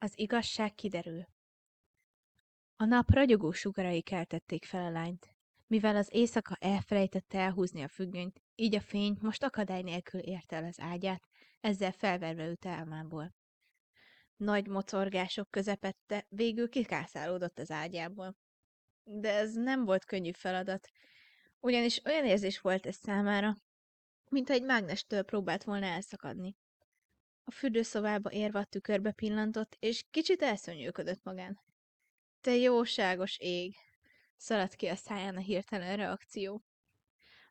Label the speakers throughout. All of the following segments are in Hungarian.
Speaker 1: Az igazság kiderül. A nap ragyogó sugarai keltették fel a lányt. Mivel az éjszaka elfelejtette elhúzni a függönyt, így a fény most akadály nélkül érte el az ágyát, ezzel felverve őt álmából. Nagy mocorgások közepette végül kikászálódott az ágyából. De ez nem volt könnyű feladat, ugyanis olyan érzés volt ez számára, mintha egy mágnestől próbált volna elszakadni. A fürdőszobába érve a tükörbe pillantott, és kicsit elszörnyűködött magán. Te jóságos ég! Szaladt ki a száján a hirtelen reakció.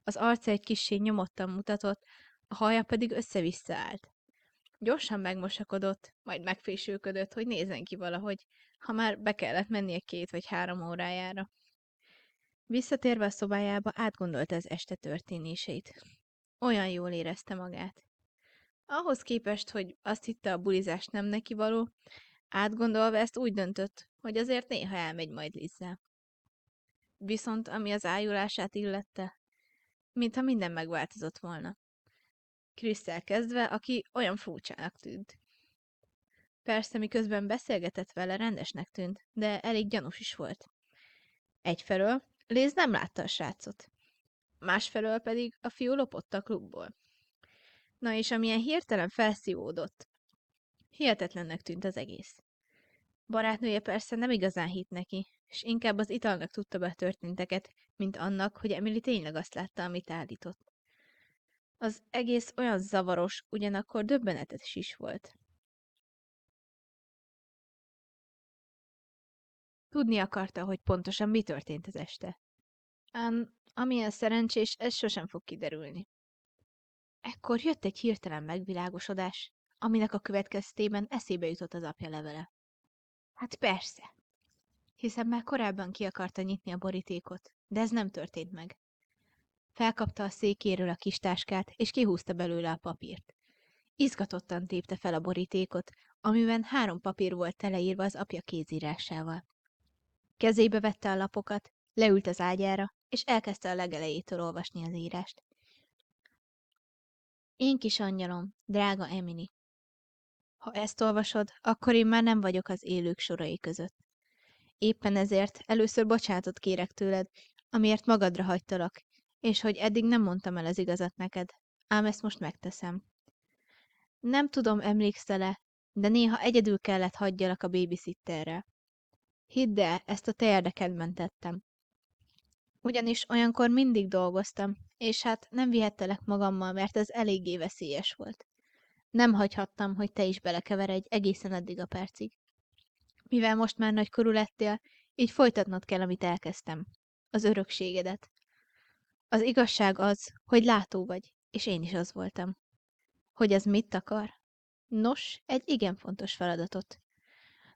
Speaker 1: Az arca egy kissé nyomottan mutatott, a haja pedig össze-vissza állt. Gyorsan megmosakodott, majd megfésülködött, hogy nézzen ki valahogy, ha már be kellett mennie 2 vagy 3 órájára. Visszatérve a szobájába átgondolta az este történéseit. Olyan jól érezte magát. Ahhoz képest, hogy azt hitte a bulizás nem neki való, átgondolva ezt úgy döntött, hogy azért néha elmegy majd Lizzá. Viszont ami az ájulását illette, mintha minden megváltozott volna. Krisszel kezdve, aki olyan furcsának tűnt. Persze, miközben beszélgetett vele, rendesnek tűnt, de elég gyanús is volt. Egyfelől Liz nem látta a srácot. Másfelől pedig a fiú lopott a klubból. Na és amilyen hirtelen felszívódott, hihetetlennek tűnt az egész. Barátnője persze nem igazán hitt neki, és inkább az italnak tudta be a történteket, mint annak, hogy Emily tényleg azt látta, amit állított. Az egész olyan zavaros, ugyanakkor döbbenetes is volt. Tudni akarta, hogy pontosan mi történt az este. Ám amilyen szerencsés, ez sosem fog kiderülni. Ekkor jött egy hirtelen megvilágosodás, aminek a következtében eszébe jutott az apja levele. Hát persze, hiszen már korábban ki akarta nyitni a borítékot, de ez nem történt meg. Felkapta a székéről a kis táskát, és kihúzta belőle a papírt. Izgatottan tépte fel a borítékot, amiben 3 papír volt teleírva az apja kézírásával. Kezébe vette a lapokat, leült az ágyára, és elkezdte a legelejétől olvasni az írást. Én kis angyalom, drága Emily. Ha ezt olvasod, akkor én már nem vagyok az élők sorai között. Éppen ezért először bocsánatot kérek tőled, amiért magadra hagytalak, és hogy eddig nem mondtam el az igazat neked, ám ezt most megteszem. Nem tudom, emlékszel-e, de néha egyedül kellett hagyjalak a babysitterrel. Hidd el, ezt a te érdekedben tettem. Ugyanis olyankor mindig dolgoztam, és hát nem vihettelek magammal, mert ez eléggé veszélyes volt. Nem hagyhattam, hogy te is belekeveredj egészen eddig a percig. Mivel most már nagykorú lettél, így folytatnod kell, amit elkezdtem. Az örökségedet. Az igazság az, hogy látó vagy, és én is az voltam. Hogy ez mit akar? Nos, egy igen fontos feladatot.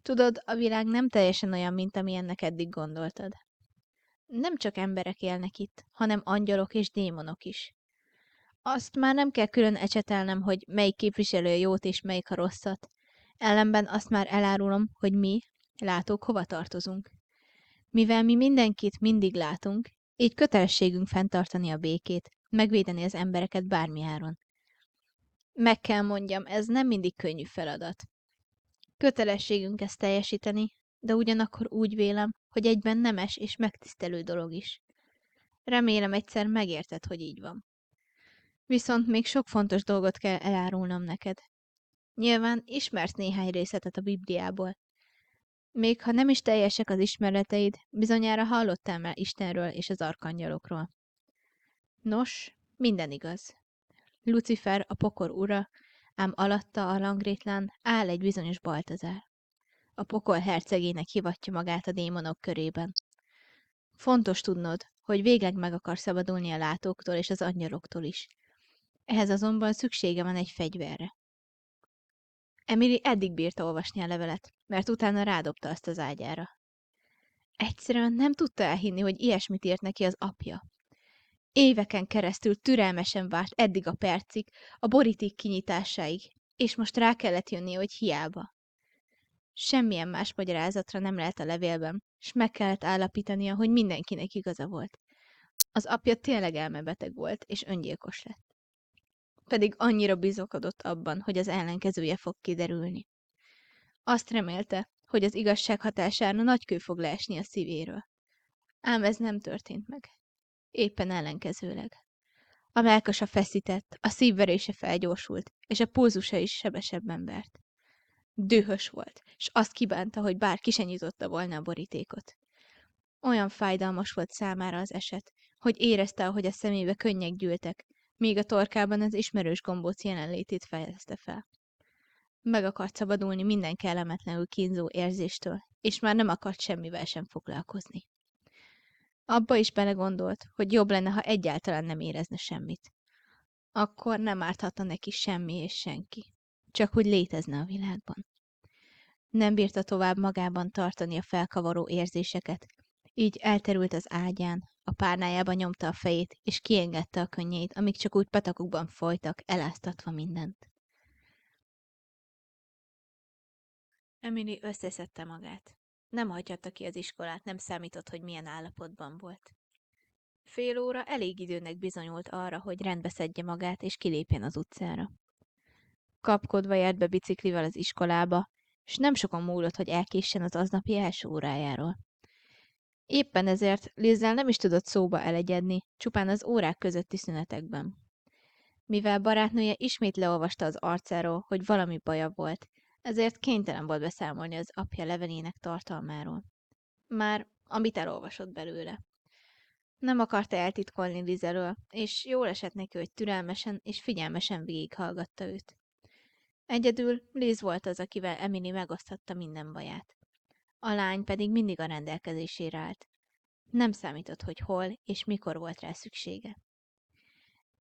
Speaker 1: Tudod, a világ nem teljesen olyan, mint amilyennek eddig gondoltad. Nem csak emberek élnek itt, hanem angyalok és démonok is. Azt már nem kell külön ecsetelnem, hogy melyik képviseli a jót és melyik a rosszat. Ellenben azt már elárulom, hogy mi, látók, hova tartozunk. Mivel mi mindenkit mindig látunk, így kötelességünk fenntartani a békét, megvédeni az embereket bármi áron. Meg kell mondjam, ez nem mindig könnyű feladat. Kötelességünk ezt teljesíteni, de ugyanakkor úgy vélem, hogy egyben nemes és megtisztelő dolog is. Remélem egyszer megérted, hogy így van. Viszont még sok fontos dolgot kell elárulnom neked. Nyilván ismersz néhány részletet a Bibliából. Még ha nem is teljesek az ismereteid, bizonyára hallottál már Istenről és az arkangyalokról. Nos, minden igaz. Lucifer a pokol ura, ám alatta a langrétlán áll egy bizonyos Baltazár. A pokol hercegének hivatja magát a démonok körében. Fontos tudnod, hogy végleg meg akar szabadulni a látóktól és az angyaloktól is. Ehhez azonban szüksége van egy fegyverre. Emily eddig bírta olvasni a levelet, mert utána rádobta azt az ágyára. Egyszerűen nem tudta elhinni, hogy ilyesmit írt neki az apja. Éveken keresztül türelmesen várt eddig a percig, a boríték kinyitásáig, és most rá kellett jönnie, hogy hiába. Semmilyen más magyarázatra nem lehet a levélben, s meg kellett állapítania, hogy mindenkinek igaza volt. Az apja tényleg elmebeteg volt, és öngyilkos lett. Pedig annyira bizakodott abban, hogy az ellenkezője fog kiderülni. Azt remélte, hogy az igazság hatására nagy kő fog leesni a szívéről. Ám ez nem történt meg. Éppen ellenkezőleg. A mellkasa feszített, a szívverése felgyorsult, és a pulzusa is sebesebben vert. Dühös volt, s azt kibánta, hogy bár ki se nyitotta volna a borítékot. Olyan fájdalmas volt számára az eset, hogy érezte, ahogy a szemébe könnyek gyűltek, míg a torkában az ismerős gombóc jelenlétét fejezte fel. Meg akart szabadulni minden kellemetlenül kínzó érzéstől, és már nem akart semmivel sem foglalkozni. Abba is belegondolt, hogy jobb lenne, ha egyáltalán nem érezne semmit. Akkor nem árthatna neki semmi és senki. Csak hogy létezne a világban. Nem bírta tovább magában tartani a felkavaró érzéseket, így elterült az ágyán, a párnájába nyomta a fejét, és kiengedte a könnyeit, amik csak úgy patakokban folytak, eláztatva mindent. Emily összeszedte magát. Nem hagyhatta ki az iskolát, nem számított, hogy milyen állapotban volt. Fél óra elég időnek bizonyult arra, hogy rendbe szedje magát, és kilépjen az utcára. Kapkodva járt be biciklivel az iskolába, s nem sokan múlott, hogy elkéssen az aznapi első órájáról. Éppen ezért Lizzel nem is tudott szóba elegyedni, csupán az órák közötti szünetekben. Mivel barátnője ismét leolvasta az arcáról, hogy valami baja volt, ezért kénytelen volt beszámolni az apja levelének tartalmáról. Már amit elolvasott belőle. Nem akarta eltitkolni Liz elől, és jól esett neki, hogy türelmesen és figyelmesen végighallgatta őt. Egyedül Liz volt az, akivel Emily megoszthatta minden baját. A lány pedig mindig a rendelkezésére állt. Nem számított, hogy hol és mikor volt rá szüksége.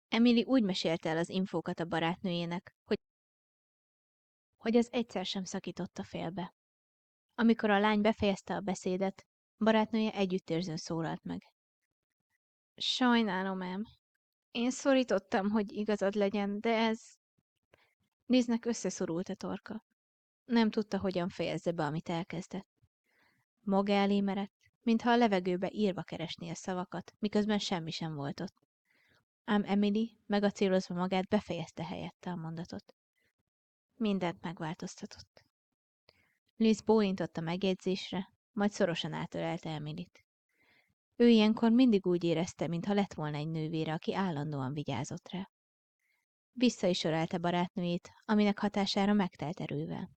Speaker 1: Emily úgy mesélte el az infókat a barátnőjének, hogy az egyszer sem szakította félbe. Amikor a lány befejezte a beszédet, barátnője együttérzőn szólalt meg. Sajnálom, ám. Én szorítottam, hogy igazad legyen, de ez... Liznek összeszorult a torka. Nem tudta, hogyan fejezze be, amit elkezdett. Maga elé merett, mintha a levegőbe írva keresné a szavakat, miközben semmi sem volt ott. Ám Emily, megacélozva magát, befejezte helyette a mondatot. Mindent megváltoztatott. Liz bólintott a megjegyzésre, majd szorosan átölelte Emilyt. Ő ilyenkor mindig úgy érezte, mintha lett volna egy nővére, aki állandóan vigyázott rá. Vissza is ölelte barátnőjét, aminek hatására megtelt erővel.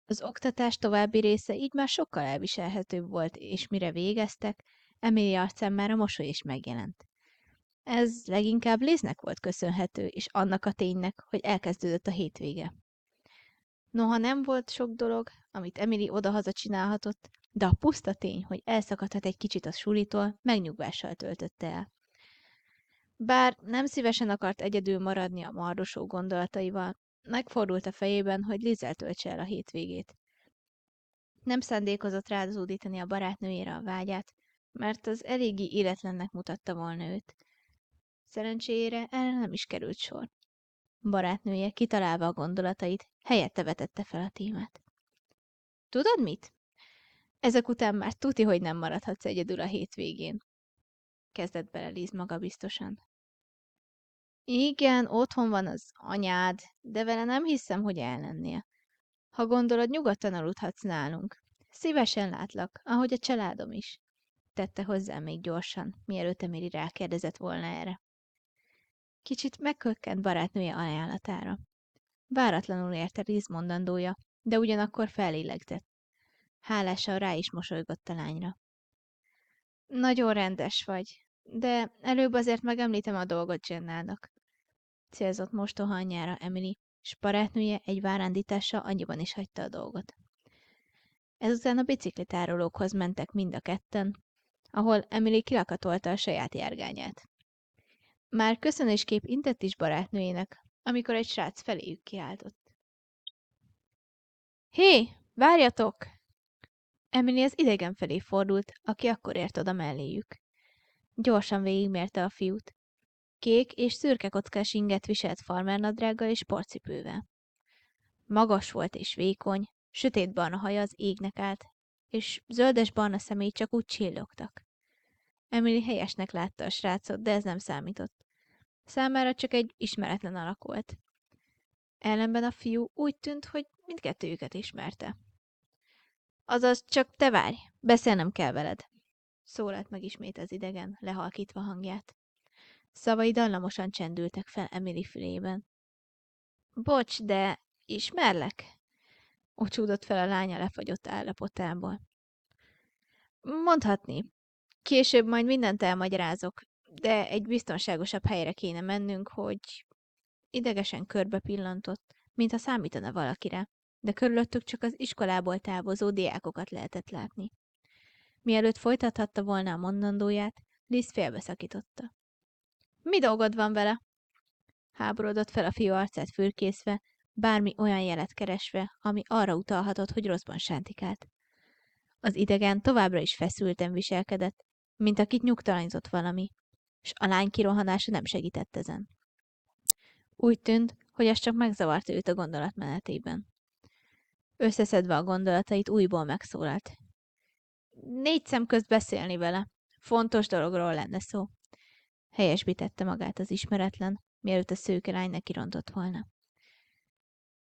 Speaker 1: Az oktatás további része így már sokkal elviselhetőbb volt, és mire végeztek, Emily arcán már a mosoly is megjelent. Ez leginkább Liznek volt köszönhető, és annak a ténynek, hogy elkezdődött a hétvége. Noha nem volt sok dolog, amit Emily odahaza csinálhatott, de a puszta tény, hogy elszakadhat egy kicsit a sulitól, megnyugvással töltötte el. Bár nem szívesen akart egyedül maradni a mardosó gondolataival, megfordult a fejében, hogy Lizzel töltse el a hétvégét. Nem szándékozott rázúdítani a barátnőjére a vágyát, mert az eléggé életlennek mutatta volna őt. Szerencsére erre nem is került sor. Barátnője, kitalálva a gondolatait, helyette vetette fel a témát. Tudod mit? Ezek után már tuti, hogy nem maradhatsz egyedül a hétvégén. Kezdett bele Liz magabiztosan. Igen, otthon van az anyád, de vele nem hiszem, hogy ellennél. Ha gondolod, nyugodtan aludhatsz nálunk. Szívesen látlak, ahogy a családom is. Tette hozzá még gyorsan, mielőtt Emily rákérdezett volna erre. Kicsit megkökkent barátnője ajánlatára. Váratlanul érte Liz mondandója, de ugyanakkor fellélegzett. Hálásan rá is mosolygott a lányra. Nagyon rendes vagy, de előbb azért megemlítem a dolgot Jennának. Célzott mostoha anyjára Emily, s barátnője egy várándítással annyiban is hagyta a dolgot. Ezután a biciklitárolókhoz mentek mind a ketten, ahol Emily kilakatolta a saját járgányát. Már köszönésképp intett is barátnőjének, amikor egy srác feléjük kiáltott. Hé, várjatok! Emily az idegen felé fordult, aki akkor ért oda melléjük. Gyorsan végigmérte a fiút. Kék és szürke kockás inget viselt farmernadrággal és sportcipővel. Magas volt és vékony, sötétbarna haja az égnek állt, és zöldes-barna személy csak úgy csillogtak. Emily helyesnek látta a srácot, de ez nem számított. Számára csak egy ismeretlen alak volt. Ellenben a fiú úgy tűnt, hogy mindkettőjüket ismerte. Azaz, csak te várj, beszélnem kell veled. Szólalt meg ismét az idegen, lehalkítva hangját. Szavai dallamosan csendültek fel Emily fülében. Bocs, de ismerlek? Ocsúdott fel a lánya lefagyott állapotából. Mondhatni. Később majd mindent elmagyarázok, de egy biztonságosabb helyre kéne mennünk, hogy... Idegesen körbe pillantott, mintha számítana valakire, de körülöttük csak az iskolából távozó diákokat lehetett látni. Mielőtt folytathatta volna a mondandóját, Liz félbeszakította. Mi dolgod van vele? Háborodott fel a fiú arcát fürkészve, bármi olyan jelet keresve, ami arra utalhatott, hogy rosszban sántikált. Az idegen továbbra is feszülten viselkedett, mint akit nyugtalanított valami, s a lány kirohanása nem segített ezen. Úgy tűnt, hogy ez csak megzavarta őt a gondolatmenetében. Összeszedve a gondolatait, újból megszólalt. 4 szem közt beszélni vele. Fontos dologról lenne szó. Helyesbítette magát az ismeretlen, mielőtt a szőke lány nekirontott volna.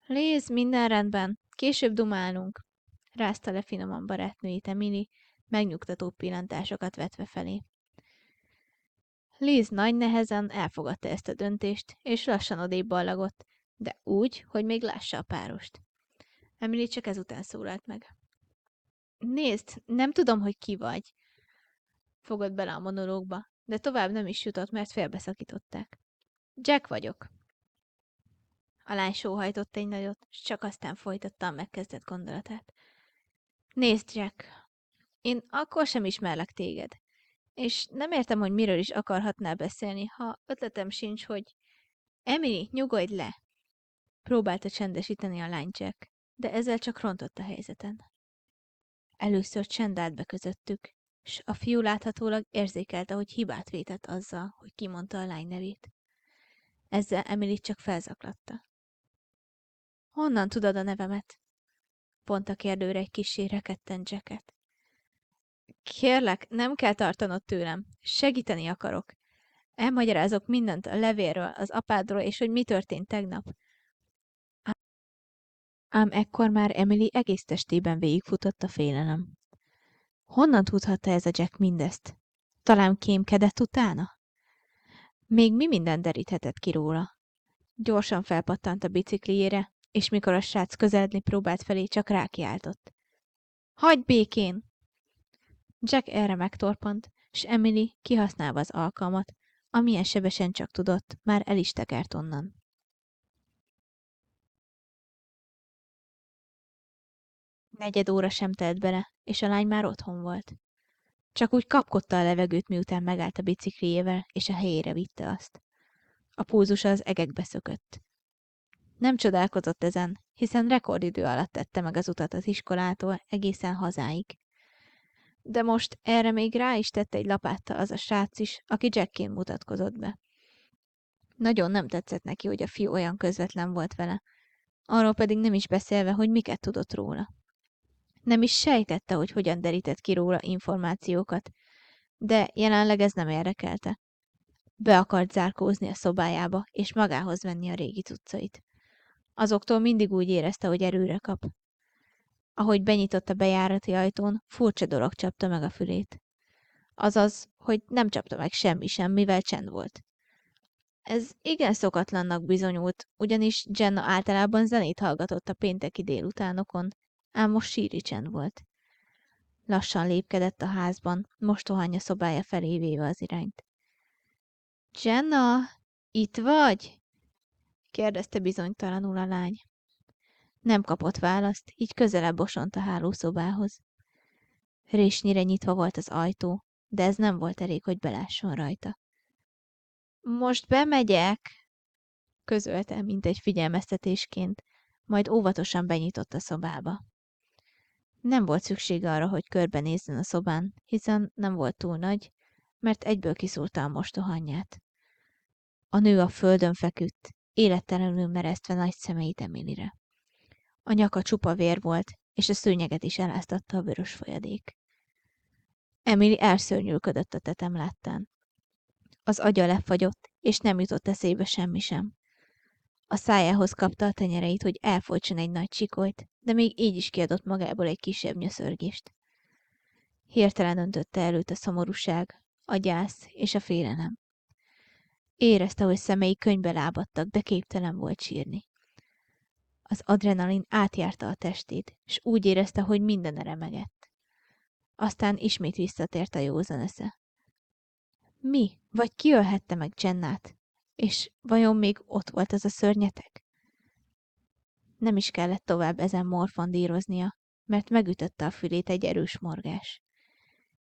Speaker 1: Liz, minden rendben. Később dumálunk. Rázta le finoman barátnőjét Emily, megnyugtató pillantásokat vetve felé. Liz nagy nehezen elfogadta ezt a döntést, és lassan odébb ballagott, de úgy, hogy még lássa a párost. Emily csak ezután szólalt meg. Nézd, nem tudom, hogy ki vagy. Fogott bele a monológba, de tovább nem is jutott, mert félbeszakították. Jack vagyok. A lány sóhajtott egy nagyot, s csak aztán folytatta a megkezdett gondolatát. Nézd, Jack, én akkor sem ismerlek téged, és nem értem, hogy miről is akarhatnál beszélni, ha ötletem sincs, hogy... Emily, nyugodj le! Próbálta csendesíteni a lány Jack, de ezzel csak rontott a helyzeten. Először csend állt be közöttük, s a fiú láthatólag érzékelte, hogy hibát vétett azzal, hogy kimondta a lány nevét. Ezzel Emily csak felzaklatta. Honnan tudod a nevemet? Pont a kérdőre egy kissé rekedten Jacket. Kérlek, nem kell tartanod tőlem. Segíteni akarok. Elmagyarázok mindent a levélről, az apádról, és hogy mi történt tegnap. Ám ekkor már Emily egész testében végigfutott a félelem. Honnan tudhatta ez a Jack mindezt? Talán kémkedett utána? Még mi minden deríthetett ki róla? Gyorsan felpattant a bicikliére, és mikor a srác közeledni próbált felé, csak rákiáltott. Hagyd békén! Jack erre megtorpant, s Emily, kihasználva az alkalmat, amilyen sebesen csak tudott, már el is tekert onnan. Negyed óra sem telt bele, és a lány már otthon volt. Csak úgy kapkodta a levegőt, miután megállt a bicikliével, és a helyére vitte azt. A pulzusa az egekbe szökött. Nem csodálkozott ezen, hiszen rekordidő alatt tette meg az utat az iskolától egészen hazáig. De most erre még rá is tette egy lapáttal az a srác is, aki Jackként mutatkozott be. Nagyon nem tetszett neki, hogy a fiú olyan közvetlen volt vele, arról pedig nem is beszélve, hogy miket tudott róla. Nem is sejtette, hogy hogyan derített ki róla információkat, de jelenleg ez nem érdekelte. Be akart zárkózni a szobájába, és magához venni a régi cuccait. Azoktól mindig úgy érezte, hogy erőre kap. Ahogy benyitott a bejárati ajtón, furcsa dolog csapta meg a fülét. Azaz, hogy nem csapta meg semmi sem, mivel csend volt. Ez igen szokatlannak bizonyult, ugyanis Jenna általában zenét hallgatott a pénteki délutánokon, ám most síri csend volt. Lassan lépkedett a házban, mostohanya szobája felé véve az irányt. Jenna, itt vagy? Kérdezte bizonytalanul a lány. Nem kapott választ, így közelebb osont a hálószobához. Résnyire nyitva volt az ajtó, de ez nem volt elég, hogy belásson rajta. Most bemegyek, közölte, mint egy figyelmeztetésként, majd óvatosan benyitott a szobába. Nem volt szüksége arra, hogy körbenézzen a szobán, hiszen nem volt túl nagy, mert egyből kiszúrta a mostohanyját. A nő a földön feküdt, élettelenül meresztve nagy szemeit Emilyre. A nyaka csupa vér volt, és a szőnyeget is eláztatta a vörös folyadék. Emily elszörnyűködött a tetem láttán. Az agya lefagyott, és nem jutott eszébe semmi sem. A szájához kapta a tenyereit, hogy elfojtson egy nagy csikolyt, de még így is kiadott magából egy kisebb nyöszörgést. Hirtelen öntötte előtt a szomorúság, a gyász és a félelem. Érezte, hogy szemei könyvbe lábadtak, de képtelen volt sírni. Az adrenalin átjárta a testét, és úgy érezte, hogy mindene remegett. Aztán ismét visszatért a józan esze. Mi? Vagy ki ölhette meg Jennát? És vajon még ott volt az a szörnyeteg? Nem is kellett tovább ezen morfondíroznia, mert megütötte a fülét egy erős morgás.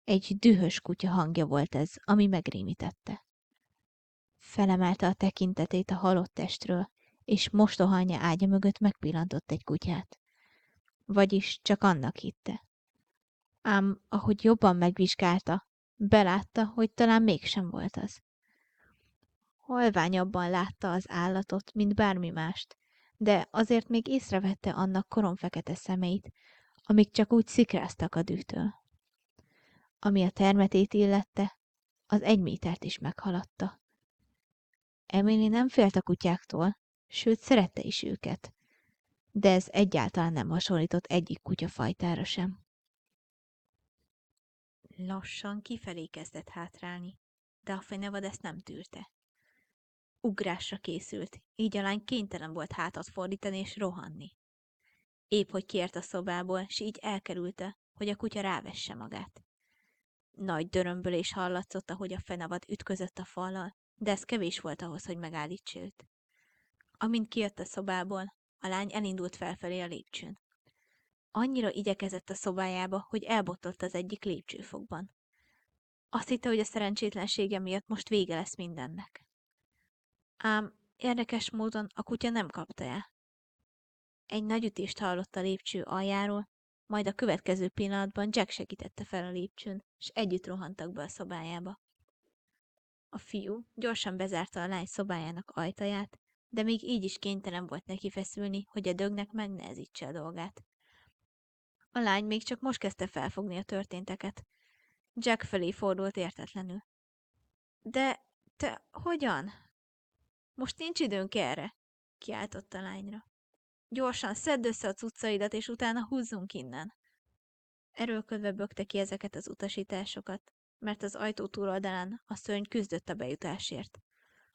Speaker 1: Egy dühös kutya hangja volt ez, ami megrémítette. Felemelte a tekintetét a halott testről, és mostohanya ágya mögött megpillantott egy kutyát. Vagyis csak annak hitte. Ám ahogy jobban megvizsgálta, belátta, hogy talán mégsem volt az. Halványabban látta az állatot, mint bármi mást, de azért még észrevette annak koromfekete szemeit, amik csak úgy szikráztak a dühtől. Ami a termetét illette, az 1 métert is meghaladta. Emily nem félt a kutyáktól, sőt szerette is őket, de ez egyáltalán nem hasonlított egyik kutyafajtára sem. Lassan kifelé kezdett hátrálni, de a fenevad ezt nem tűrte. Ugrásra készült, így a lány kénytelen volt hátat fordítani és rohanni. Épp hogy kiért a szobából, s így elkerülte, hogy a kutya rávesse magát. Nagy dörömbölés hallatszott, ahogy a fenevad ütközött a fallal, de ez kevés volt ahhoz, hogy megállítsa őt. Amint kijött a szobából, a lány elindult felfelé a lépcsőn. Annyira igyekezett a szobájába, hogy elbottott az egyik lépcsőfokban. Azt hitte, hogy a szerencsétlensége miatt most vége lesz mindennek. Ám érdekes módon a kutya nem kapta el. Egy nagy ütést hallott a lépcső aljáról, majd a következő pillanatban Jack segítette fel a lépcsőn, és együtt rohantak be a szobájába. A fiú gyorsan bezárta a lány szobájának ajtaját, de még így is kénytelen volt neki feszülni, hogy a dögnek megnehezítse a dolgát. A lány még csak most kezdte felfogni a történteket. Jack felé fordult értetlenül. De te hogyan? Most nincs időnk erre, kiáltott a lányra. Gyorsan szedd össze a cuccaidat, és utána húzzunk innen. Erőlködve bökte ki ezeket az utasításokat, mert az ajtó túloldalán a szörny küzdött a bejutásért.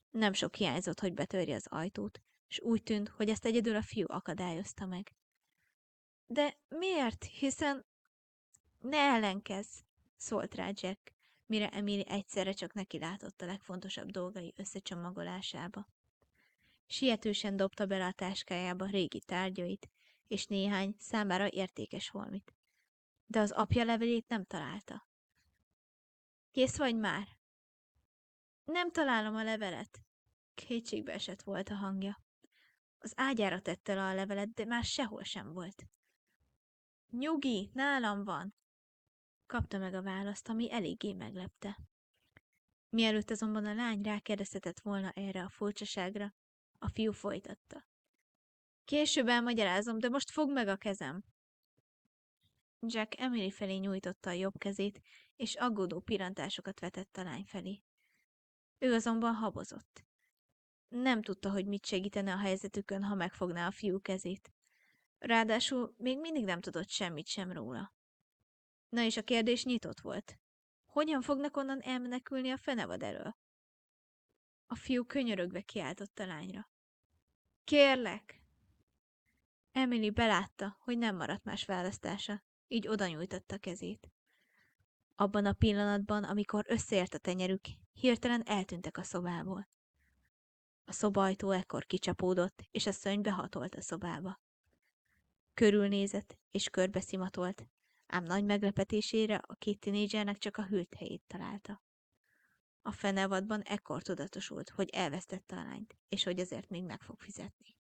Speaker 1: Nem sok hiányzott, hogy betörje az ajtót, és úgy tűnt, hogy ezt egyedül a fiú akadályozta meg. De miért? Hiszen... Ne ellenkezz, szólt rá Jack, mire Emily egyszerre csak neki látott a legfontosabb dolgai összecsomagolásába. Sietősen dobta bele a táskájába régi tárgyait, és néhány számára értékes holmit. De az apja levelét nem találta. Kész vagy már? Nem találom a levelet. Kétségbe esett volt a hangja. Az ágyára tette le a levelet, de már sehol sem volt. Nyugi, nálam van! Kapta meg a választ, ami eléggé meglepte. Mielőtt azonban a lány rákérdezhetett volna erre a furcsaságra, a fiú folytatta. Később elmagyarázom, de most fogd meg a kezem! Jack Emily felé nyújtotta a jobb kezét, és aggódó pillantásokat vetett a lány felé. Ő azonban habozott. Nem tudta, hogy mit segítene a helyzetükön, ha megfogná a fiú kezét. Ráadásul még mindig nem tudott semmit sem róla. Na és a kérdés nyitott volt. Hogyan fognak onnan elmenekülni a fenevad elől? A fiú könyörögve kiáltott a lányra. Kérlek! Emily belátta, hogy nem maradt más választása, így oda nyújtotta kezét. Abban a pillanatban, amikor összeért a tenyerük, hirtelen eltűntek a szobából. A szobaajtó ekkor kicsapódott, és a szörny behatolt a szobába. Körülnézett, és körbeszimatolt, ám nagy meglepetésére a két tinédzsernek csak a hűlt helyét találta. A fenevadban ekkor tudatosult, hogy elvesztette a lányt, és hogy azért még meg fog fizetni.